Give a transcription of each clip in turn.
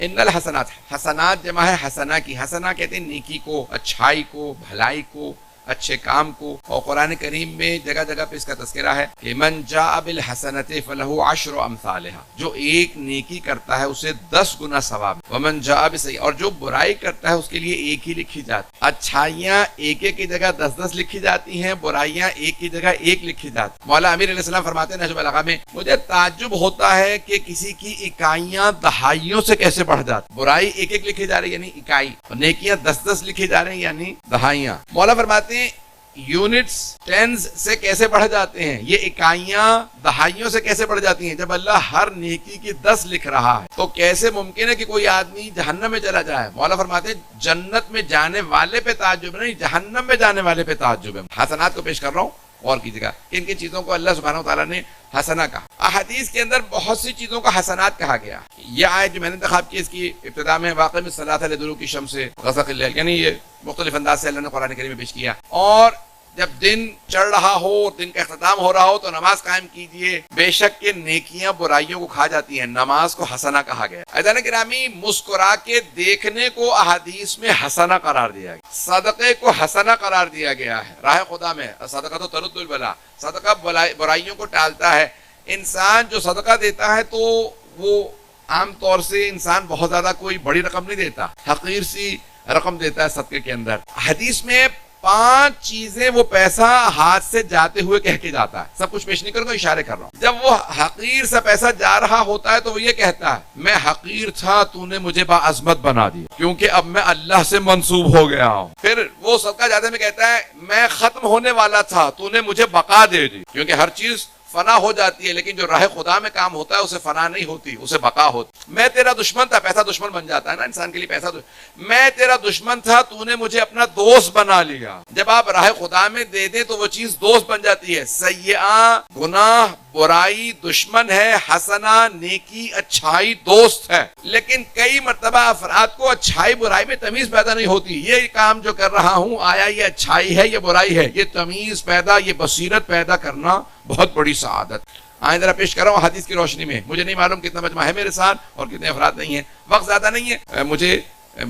ان الحسنات، حسنات جمع ہے حسنہ کی، حسنہ کہتے ہیں نیکی کو، اچھائی کو، بھلائی کو، اچھے کام کو. اور قرآن کریم میں جگہ جگہ پہ اس کا تذکرہ ہے کہ من جاء بالحسنۃ فلہ عشر امثالھا، جو ایک نیکی کرتا ہے اسے 10 گنا ثواب. ومن جاء بسیئۃ، اور جو برائی کرتا ہے اس کے لیے ایک ہی لکھی جاتی. اچھائیاں ایک ایک کی جگہ 10 لکھی جاتی ہیں، برائیاں ایک کی جگہ 1 لکھی جاتی. مولا امیر علیہ السلام فرماتے ہیں نہج البلاغہ میں، مجھے تعجب ہوتا ہے کہ کسی کی اکائیاں دہائیوں سے کیسے بڑھ جاتی. برائی ایک ایک لکھی جا رہی یعنی اکائی، اور نیکیاں 10 لکھی جا رہی یعنی دہائیاں. مولا فرماتے ہیں یونٹس ٹینز سے کیسے بڑھ جاتے ہیں، یہ اکائیاں دہائیوں سے کیسے بڑھ جاتی ہیں. جب اللہ ہر نیکی کی 10 لکھ رہا ہے تو کیسے ممکن ہے کہ کوئی آدمی جہنم میں چلا جائے. مولا فرماتے ہیں جنت میں جانے والے پہ تعجب نہیں، جہنم میں جانے والے پہ تعجب ہے. حسنات کو پیش کر رہا ہوں اور کیجیے گا کہ ان کی چیزوں کو اللہ سبحانہ وتعالیٰ نے حسنہ کہا. احادیث کے اندر بہت سی چیزوں کا حسنات کہا گیا. یہ آیت جو میں نے انتخاب کی اس کی ابتدا میں واقع میں صلاۃ لدلوک الشمس غسق اللیل، یعنی یہ مختلف انداز سے اللہ نے قرآن کریم میں پیش کیا. اور جب دن چڑھ رہا ہو، دن کا اختتام ہو رہا ہو تو نماز قائم کیجئے، بے شک کہ نیکیاں برائیوں کو کھا جاتی ہیں. نماز کو حسنہ کہا گیا. عزیزان گرامی، مسکرا کے دیکھنے کو احادیث میں حسنہ قرار دیا گیا، صدقے کو حسنہ قرار دیا گیا ہے. راہ خدا میں صدقہ تو ترد البلا، صدقہ برائیوں کو ٹالتا ہے. انسان جو صدقہ دیتا ہے تو وہ عام طور سے انسان بہت زیادہ کوئی بڑی رقم نہیں دیتا، حقیر سی رقم دیتا ہے صدقے کے اندر. حدیث میں 5 چیزیں وہ پیسہ ہاتھ سے جاتے ہوئے کہہ کے جاتا ہے. سب کچھ پیش نہیں کروں گا، اشارے کر رہا ہوں. جب وہ حقیر سا پیسہ جا رہا ہوتا ہے تو وہ یہ کہتا ہے میں حقیر تھا، تو نے مجھے باعظمت بنا دی کیونکہ اب میں اللہ سے منسوب ہو گیا ہوں. پھر وہ صدقہ جاتے میں کہتا ہے میں ختم ہونے والا تھا، تو نے مجھے بقا دے دی. کیونکہ ہر چیز فنا ہو جاتی ہے لیکن جو راہ خدا میں کام ہوتا ہے اسے فنا نہیں ہوتی، اسے بقا ہوتی. میں تیرا دشمن تھا، پیسہ دشمن بن جاتا ہے نا انسان کے لیے. پیسہ میں تیرا دشمن تھا، تو نے مجھے اپنا دوست بنا لیا. جب آپ راہ خدا میں دے دیں تو وہ چیز دوست بن جاتی ہے. سیئہ گناہ برائی دشمن ہے، حسنہ نیکی اچھائی دوست ہے. لیکن کئی مرتبہ افراد کو اچھائی برائی میں تمیز پیدا نہیں ہوتی. یہ کام جو کر رہا ہوں آیا یہ اچھائی ہے یہ برائی ہے، یہ تمیز پیدا، یہ بصیرت پیدا کرنا بہت بڑی سعادت. آئیں ذرا پیش کر رہا ہوں حدیث کی روشنی میں. مجھے نہیں معلوم کتنا مجمع ہے میرے ساتھ اور کتنے افراد نہیں ہیں، وقت زیادہ نہیں ہے، مجھے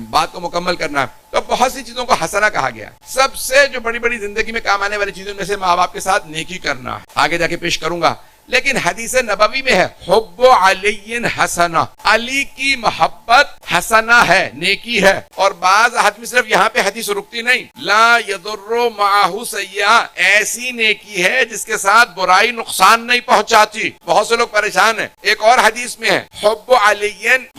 بات کو مکمل کرنا ہے. تو بہت سی چیزوں کو حسنہ کہا گیا. سب سے جو بڑی بڑی زندگی میں کام آنے والی چیزوں میں سے ماں باپ کے ساتھ نیکی کرنا ہے. آگے جا کے پیش کروں گا. لیکن حدیث نبوی میں ہے حب علی حسنہ، علی کی محبت حسنہ ہے، نیکی ہے. اور بعض حدیث میں صرف یہاں پہ حدیث رکتی نہیں، لا یضر معہ سیئہ، ایسی نیکی ہے جس کے ساتھ برائی نقصان نہیں پہنچاتی. بہت سے لوگ پریشان ہیں. ایک اور حدیث میں ہے حب علی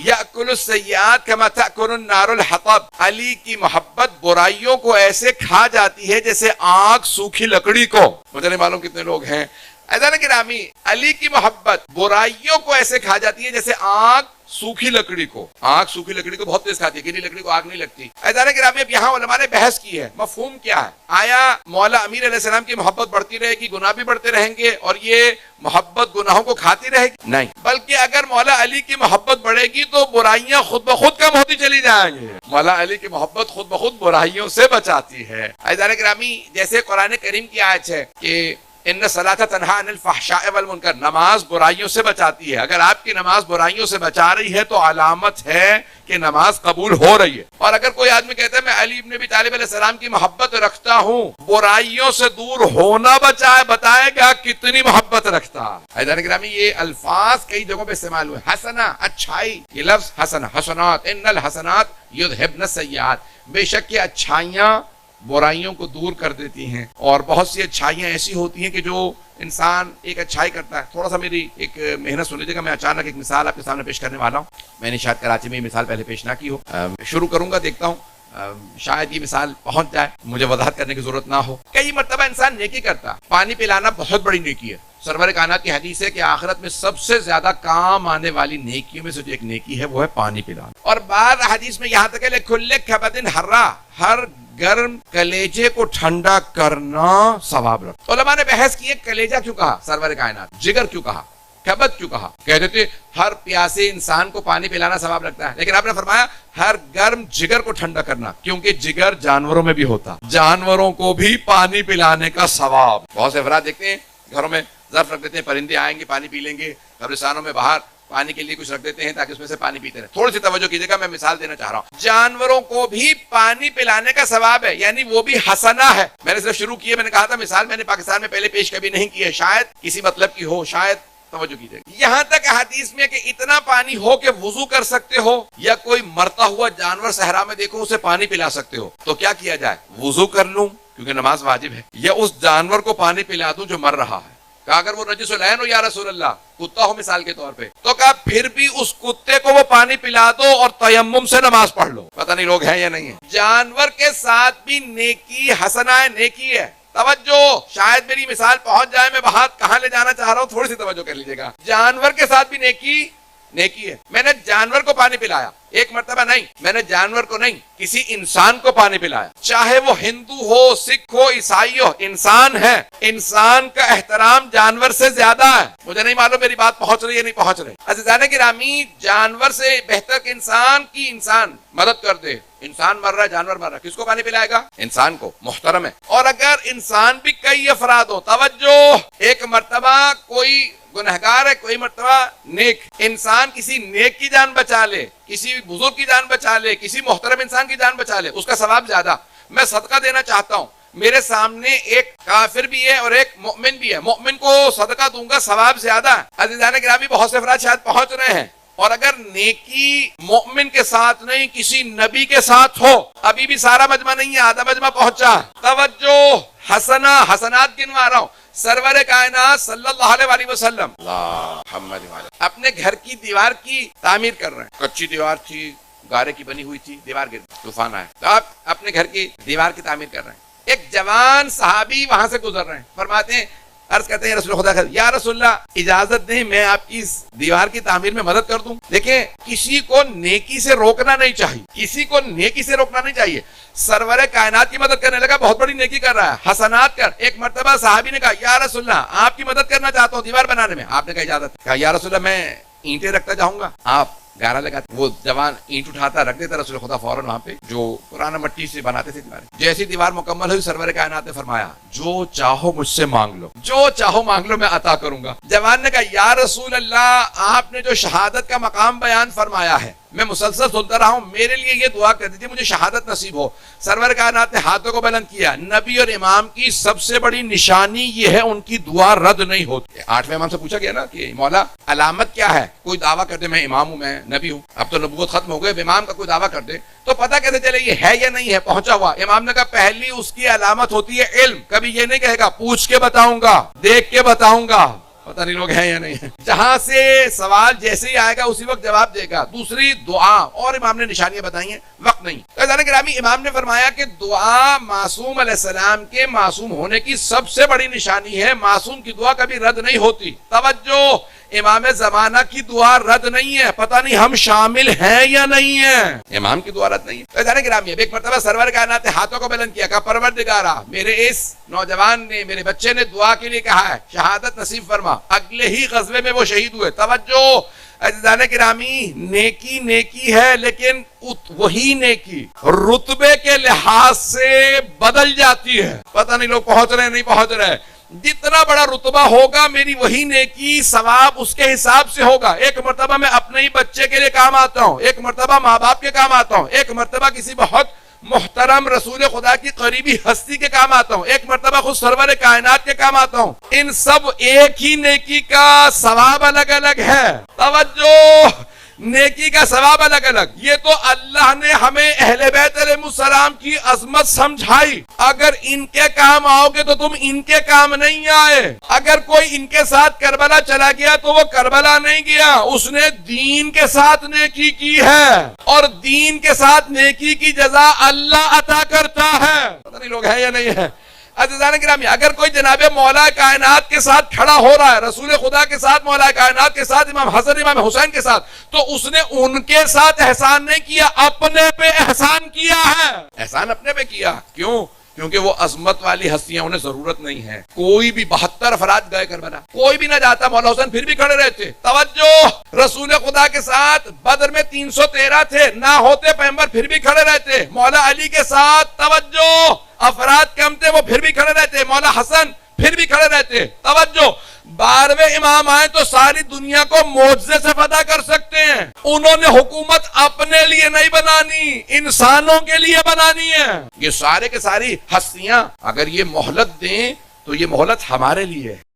یاکل السیئات کما تاکل النار الحطب، علی کی محبت برائیوں کو ایسے کھا جاتی ہے جیسے آگ سوکھی لکڑی کو. مجھے نہیں معلوم کتنے لوگ ہیں. عزیزان گرامی، علی کی محبت برائیوں کو ایسے کھا جاتی ہے جیسے آگ سوکھی لکڑی کو. آگ سوکھی لکڑی کو بہت تیز کھاتی ہے، گیلی لکڑی کو آگ نہیں لگتی. عزیزان گرامی، اب یہاں علماء نے بحث کی ہے مفہوم کیا ہے. آیا مولا امیر علیہ السلام کی محبت بڑھتی رہے گی، گناہ بھی بڑھتے رہیں گے اور یہ محبت گناہوں کو کھاتی رہے گی؟ نہیں، بلکہ اگر مولا علی کی محبت بڑھے گی تو برائیاں خود بخود کم ہوتی چلی جائیں گی. مولا علی کی محبت خود بخود برائیوں سے بچاتی ہے. عزیزان گرامی، جیسے قرآن کریم کی آیت ہے کہ ان الصلاۃ تنہی عن الفحشاء والمنکر، نماز برائیوں سے بچاتی ہے. اگر آپ کی نماز برائیوں سے بچا رہی ہے تو علامت ہے کہ نماز قبول ہو رہی ہے. اور اگر کوئی آدمی کہتا ہے میں علی ابن ابی طالب علیہ السلام کی محبت رکھتا ہوں، برائیوں سے دور ہونا بچائے، بتائے گا کتنی محبت رکھتا. عزیزان گرامی، یہ الفاظ کئی جگہوں پہ استعمال ہوئے. حسنہ اچھائی، یہ لفظ حسنہ، حسنات ان الحسنات یذھبن السیئات، بے شک یہ اچھائیاں برائیوں کو دور کر دیتی ہیں. اور بہت سی اچھائیاں ایسی ہوتی ہیں کہ جو انسان ایک اچھائی کرتا ہے. تھوڑا سا میری ایک محنت سن لیجیے گا، میں اچانک ایک مثال آپ کے سامنے پیش کرنے والا ہوں. میں نے شاید کراچی میں یہ مثال پہلے پیش نہ کی ہو. شروع کروں گا، دیکھتا ہوں شاید یہ مثال پہنچ جائے، مجھے وضاحت کرنے کی ضرورت نہ ہو. کئی مرتبہ انسان نیکی کرتا، پانی پلانا بہت بڑی نیکی ہے. سرور کائنات کی حدیث ہے کہ آخرت میں سب سے زیادہ کام آنے والی نیکیوں میں سے جو ایک نیکی ہے وہ ہے پانی پلانا. اور بعض حدیث میں یہاں تک ہے کھلے کھبدن حرا، ہر گرم کلیجے کو ٹھنڈا کرنا ثواب رکھتا. علماء نے بحث کی ہے کلیجہ کیوں کہا، سرور کائنات جگر کیوں کہا، کبد کیوں کہا. کہتے تھے ہر پیاسے انسان کو پانی پلانا ثواب لگتا ہے، لیکن آپ نے فرمایا ہر گرم جگر کو ٹھنڈا کرنا، کیونکہ جگر جانوروں میں بھی ہوتا، جانوروں کو بھی پانی پلانے کا ثواب. بہت سے افراد دیکھتے ہیں گھروں میں ظرف رکھ دیتے ہیں، پرندے آئیں گے پانی پی لیں گے، قبرستانوں میں باہر پانی کے لیے کچھ رکھ دیتے ہیں تاکہ اس میں سے پانی پیتے رہے. تھوڑی سی توجہ کیجیے گا, میں مثال دینا چاہ رہا ہوں. جانوروں کو بھی پانی پلانے کا ثواب ہے, یعنی وہ بھی حسنہ ہے. میں نے صرف شروع کیے, میں نے کہا تھا مثال میں نے پاکستان میں پہلے پیش کبھی نہیں کی ہے, شاید کسی مطلب کی ہو, شاید توجہ کیجیے. یہاں تک حدیث میں کہ اتنا پانی ہو کہ وضو کر سکتے ہو, یا کوئی مرتا ہوا جانور صحرا میں دیکھو اسے پانی پلا سکتے ہو, تو کیا کیا جائے؟ وضو کر لوں کیونکہ نماز واجب ہے, یا اس جانور کو پانی پلا دوں جو مر رہا ہے. کہا اگر وہ نجس العین ہو یا رسول اللہ, کتا ہو مثال کے طور پہ, تو کہا پھر بھی اس کتے کو وہ پانی پلا دو اور تیمم سے نماز پڑھ لو. پتہ نہیں لوگ ہیں یا نہیں ہیں. جانور کے ساتھ بھی نیکی حسنہ ہے, نیکی ہے. توجہ, شاید میری مثال پہنچ جائے, میں بات کہاں لے جانا چاہ رہا ہوں تھوڑی سی توجہ کر لیجیے گا. جانور کے ساتھ بھی نیکی ہے. میں نے جانور کو پانی پلایا, ایک مرتبہ نہیں, میں نے جانور کو نہیں, کسی انسان کو پانی پلایا, چاہے وہ ہندو ہو, سکھ ہو, عیسائی ہو, انسان ہے. انسان کا احترام جانور سے زیادہ ہے. مجھے نہیں معلوم میری بات پہنچ رہی ہے نہیں پہنچ رہی. عزیزان گرامی, جانور سے بہتر کہ انسان مدد کر دے. انسان مر رہا ہے, جانور مر رہا ہے, کس کو پانی پلائے گا؟ انسان کو. محترم ہے. اور اگر انسان بھی کئی افراد ہو, توجہ, ایک مرتبہ کوئی گنہگار ہے, کوئی مرتبہ نیک انسان کسی نیک کی جان بچا لے, کسی بزرگ کی جان بچا لے, کسی محترم انسان کی جان بچا لے, اس کا ثواب زیادہ. میں صدقہ دینا چاہتا ہوں, میرے سامنے ایک کافر بھی ہے اور ایک مؤمن بھی ہے, مؤمن کو صدقہ دوں گا, ثواب زیادہ ہے. عزیزان گرامی, بہت سے افراد شاید پہنچ رہے ہیں, اور اگر نیکی مؤمن کے ساتھ نہیں کسی نبی کے ساتھ ہو, ابھی بھی سارا مجمع نہیں ہے, آدھا مجمع پہنچا. توجہ, حسنات گنوا رہا ہوں. سرور کائنات صلی اللہ علیہ وسلم اپنے گھر کی دیوار کی تعمیر کر رہے ہیں. کچی دیوار تھی, گارے کی بنی ہوئی تھی, دیوار گر گئی, طوفان آیا, تو آپ اپنے گھر کی دیوار کی تعمیر کر رہے ہیں. ایک جوان صحابی وہاں سے گزر رہے ہیں, فرماتے ہیں, عرض کرتے ہیں رسول خدا, یا رسول اللہ اجازت دیں میں آپ کی اس دیوار کی تعمیر میں مدد کر دوں. دیکھیں, کسی کو نیکی سے روکنا نہیں چاہیے, کسی کو نیکی سے روکنا نہیں چاہیے. سرور کائنات کی مدد کرنے لگا, بہت بڑی نیکی کر رہا ہے, حسنات کر. ایک مرتبہ صحابی نے کہا, یا رسول اللہ آپ کی مدد کرنا چاہتا ہوں دیوار بنانے میں. آپ نے کہا اجازت. کہا یا رسول اللہ میں اینٹیں رکھتا جاؤں گا, آپ گارا لگاتے. وہ جوان اینٹ اٹھاتا رکھ دیتا, رسول خدا فوراً وہاں پہ جو پرانا مٹی سے بناتے تھے دیواریں, جیسی دیوار مکمل ہوئی, سرور کائنات نے فرمایا, جو چاہو مجھ سے مانگ لو, جو چاہو مانگ لو, میں عطا کروں گا. جوان نے کہا, یا رسول اللہ آپ نے جو شہادت کا مقام بیان فرمایا ہے میں مسلسل سنتا رہا ہوں, میرے لیے یہ دعا کر دیجیے مجھے شہادت نصیب ہو. سرور کائنات نے ہاتھوں کو بلند کیا. نبی اور امام کی سب سے بڑی نشانی یہ ہے ان کی دعا رد نہیں ہوتی. 8ویں امام سے پوچھا گیا نا کہ مولا علامت کیا ہے, کوئی دعویٰ کر دے میں امام ہوں, میں نبی ہوں, اب تو نبوت ختم ہو گئے, امام کا کوئی دعویٰ کر دے تو پتہ کیسے چلے یہ ہے یا نہیں ہے, پہنچا ہوا. امام نے کہا پہلی اس کی علامت ہوتی ہے علم. کبھی یہ نہیں کہے گا پوچھ کے بتاؤں گا, دیکھ کے بتاؤں گا, پتہ نہیں لوگ ہیں یا نہیں ہیں. جہاں سے سوال جیسے ہی آئے گا اسی وقت جواب دے گا. دوسری دعا, اور امام نے نشانیاں بتائی ہیں, وقت نہیں. عزیزان گرامی, امام نے فرمایا کہ دعا معصوم علیہ السلام کے معصوم ہونے کی سب سے بڑی نشانی ہے. معصوم کی دعا کبھی رد نہیں ہوتی. توجہ, امام زمانہ کی دعا رد نہیں ہے. پتہ نہیں ہم شامل ہیں یا نہیں ہیں, امام کی دعا رد نہیں ہے. عزیزان گرامی, ایک مرتبہ سرور کائنات نے ہاتھوں کو بلند کیا, کہا پروردگارا میرے اس نوجوان نے, میرے بچے نے دعا کے لیے کہا ہے, شہادت نصیب فرما. اگلے ہی غزوے میں وہ شہید ہوئے. توجہ عزیزان گرامی, نیکی ہے, لیکن وہی نیکی رتبے کے لحاظ سے بدل جاتی ہے. پتہ نہیں لوگ پہنچ رہے ہیں نہیں پہنچ رہے. جتنا بڑا رتبہ ہوگا میری وہی نیکی ثواب اس کے حساب سے ہوگا. ایک مرتبہ میں اپنے ہی بچے کے لیے کام آتا ہوں, ایک مرتبہ ماں باپ کے کام آتا ہوں, ایک مرتبہ کسی بہت محترم رسول خدا کی قریبی ہستی کے کام آتا ہوں, ایک مرتبہ خود سرور کائنات کے کام آتا ہوں. ان سب ایک ہی نیکی کا ثواب الگ الگ ہے. توجہ, نیکی کا ثواب الگ الگ. یہ تو اللہ نے ہمیں اہل بیت علیہ السلام کی عظمت سمجھائی. اگر ان کے کام آؤ گے تو تم ان کے کام نہیں آئے. اگر کوئی ان کے ساتھ کربلا چلا گیا تو وہ کربلا نہیں گیا, اس نے دین کے ساتھ نیکی کی ہے, اور دین کے ساتھ نیکی کی جزا اللہ عطا کرتا ہے. پتہ نہیں لوگ ہیں یا نہیں ہیں. عزیزان گرامی, اگر کوئی جناب مولا کائنات کے ساتھ کھڑا ہو رہا ہے, رسول خدا کے ساتھ, مولا کائنات کے ساتھ, امام حسن امام حسین کے ساتھ, تو اس نے ان کے ساتھ احسان نہیں کیا, اپنے پہ احسان کیا ہے. احسان اپنے پہ کیا. کیوں؟ کیونکہ وہ عظمت والی ہستیاں انہیں ضرورت نہیں ہے. کوئی بھی 72 افراد گئے کربلا, کوئی بھی نہ جاتا, مولا حسین پھر بھی کھڑے رہتے. توجہ, رسول خدا کے ساتھ بدر میں 313 تھے, نہ ہوتے پیغمبر پھر بھی کھڑے رہتے. مولا علی کے ساتھ توجہ افراد کم تھے, وہ پھر بھی کھڑے رہتے. مولا حسن پھر بھی کھڑے رہتے. توجہ, 12ویں امام آئے تو ساری دنیا کو معجزے سے فدا کر سکتے ہیں. انہوں نے حکومت اپنے لیے نہیں بنانی، انسانوں کے لیے بنانی ہے. یہ سارے کے ساری ہستیاں اگر یہ مہلت دیں تو یہ مہلت ہمارے لیے ہے.